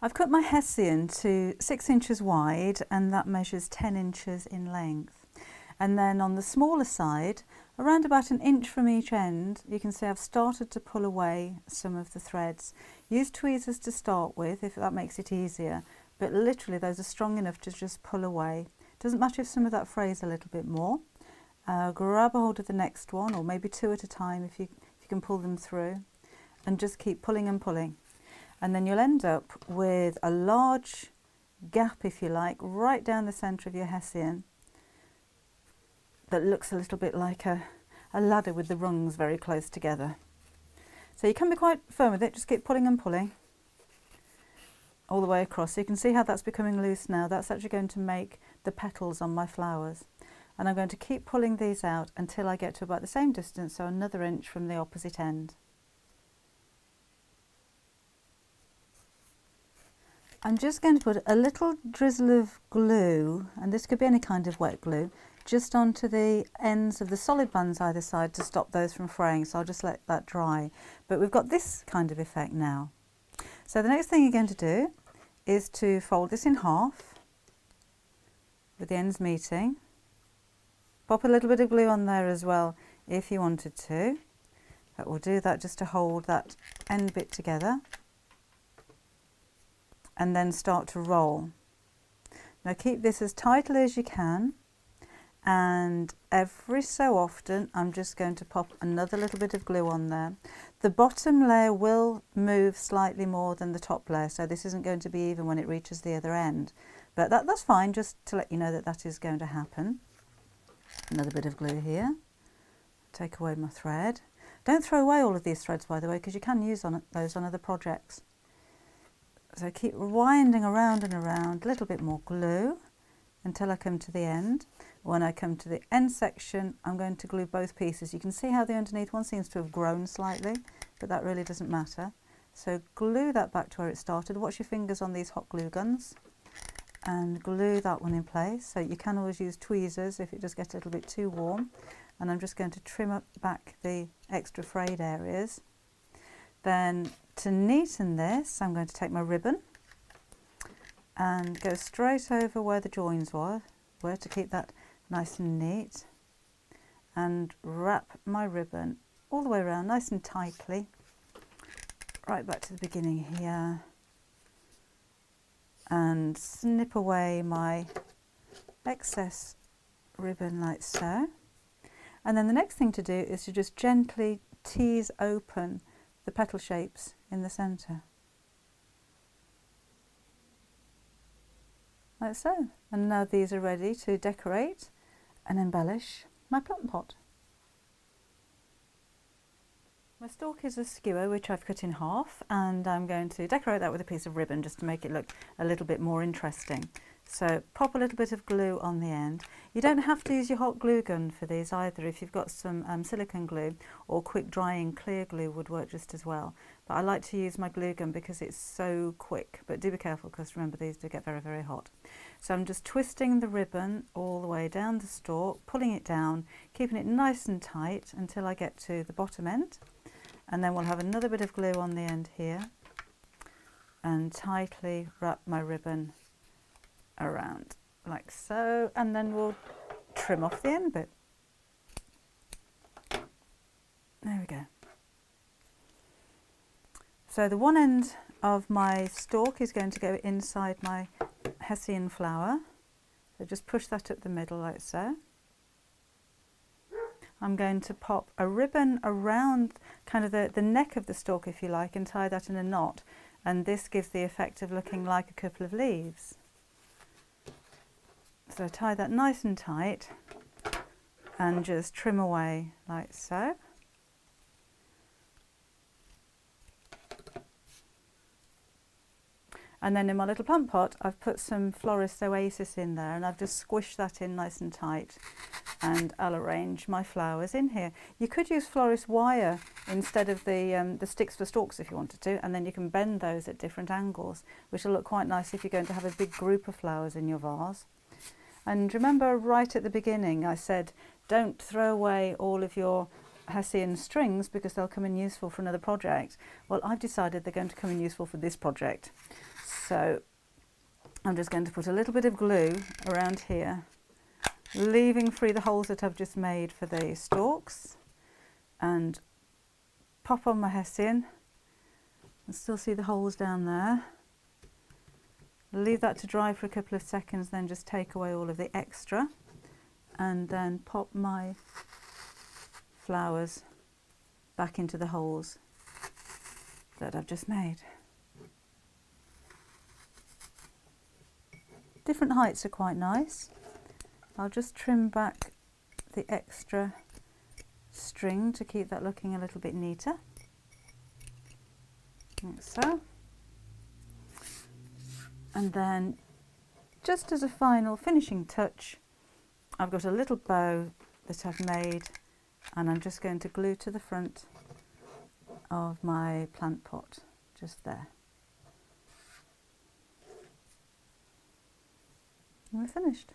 I've cut my hessian to 6 inches wide, and that measures 10 inches in length. And then on the smaller side, around about 1 inch from each end, you can see I've started to pull away some of the threads. Use tweezers to start with if that makes it easier, but literally those are strong enough to just pull away. Doesn't matter if some of that frays a little bit more. Grab a hold of the next one, or maybe 2 at a time if you can pull them through, and just keep pulling and pulling. And then you'll end up with a large gap, if you like, right down the centre of your hessian that looks a little bit like a ladder with the rungs very close together. So you can be quite firm with it, just keep pulling and pulling all the way across. So you can see how that's becoming loose now. That's actually going to make the petals on my flowers. And I'm going to keep pulling these out until I get to about the same distance, so another inch from the opposite end. I'm just going to put a little drizzle of glue, and this could be any kind of wet glue, just onto the ends of the solid bands either side to stop those from fraying, so I'll just let that dry. But we've got this kind of effect now. So the next thing you're going to do is to fold this in half with the ends meeting. Pop a little bit of glue on there as well if you wanted to. But we'll do that just to hold that end bit together. And then start to roll. Now keep this as tightly as you can, and every so often I'm just going to pop another little bit of glue on there. The bottom layer will move slightly more than the top layer, so this isn't going to be even when it reaches the other end, but that's fine, just to let you know that that is going to happen. Another bit of glue here. Take away my thread. Don't throw away all of these threads, by the way, because you can use those on other projects. So keep winding around and around, a little bit more glue until I come to the end. When I come to the end section, I'm going to glue both pieces. You can see how the underneath one seems to have grown slightly, but that really doesn't matter. So glue that back to where it started. Watch your fingers on these hot glue guns and glue that one in place. So you can always use tweezers if it does get a little bit too warm. And I'm just going to trim up back the extra frayed areas. Then to neaten this, I'm going to take my ribbon and go straight over where the joins were to keep that nice and neat, and wrap my ribbon all the way around nice and tightly, right back to the beginning here, and snip away my excess ribbon like so. And then the next thing to do is to just gently tease open the petal shapes in the centre. Like so. And now these are ready to decorate and embellish my plant pot. My stalk is a skewer which I've cut in half, and I'm going to decorate that with a piece of ribbon just to make it look a little bit more interesting. So pop a little bit of glue on the end. You don't have to use your hot glue gun for these either. If you've got some silicone glue or quick drying clear glue would work just as well. But I like to use my glue gun because it's so quick. But do be careful, because remember, these do get very, very hot. So I'm just twisting the ribbon all the way down the stalk, pulling it down, keeping it nice and tight until I get to the bottom end. And then we'll have another bit of glue on the end here and tightly wrap my ribbon around like so, and then we'll trim off the end bit. There we go. So the one end of my stalk is going to go inside my hessian flower, so just push that up the middle like so. I'm going to pop a ribbon around kind of the neck of the stalk, if you like, and tie that in a knot, and this gives the effect of looking like a couple of leaves. So tie that nice and tight and just trim away like so. And then in my little plant pot, I've put some Florist Oasis in there, and I've just squished that in nice and tight, and I'll arrange my flowers in here. You could use florist wire instead of the sticks for stalks if you wanted to, and then you can bend those at different angles, which will look quite nice if you're going to have a big group of flowers in your vase. And remember, right at the beginning I said don't throw away all of your hessian strings because they'll come in useful for another project. Well, I've decided they're going to come in useful for this project. So I'm just going to put a little bit of glue around here, leaving free the holes that I've just made for the stalks, and pop on my hessian. I still see the holes down there. Leave that to dry for a couple of seconds, then just take away all of the extra, and then pop my flowers back into the holes that I've just made. Different heights are quite nice. I'll just trim back the extra string to keep that looking a little bit neater, like so. And then, just as a final finishing touch, I've got a little bow that I've made, and I'm just going to glue to the front of my plant pot, just there. And we're finished.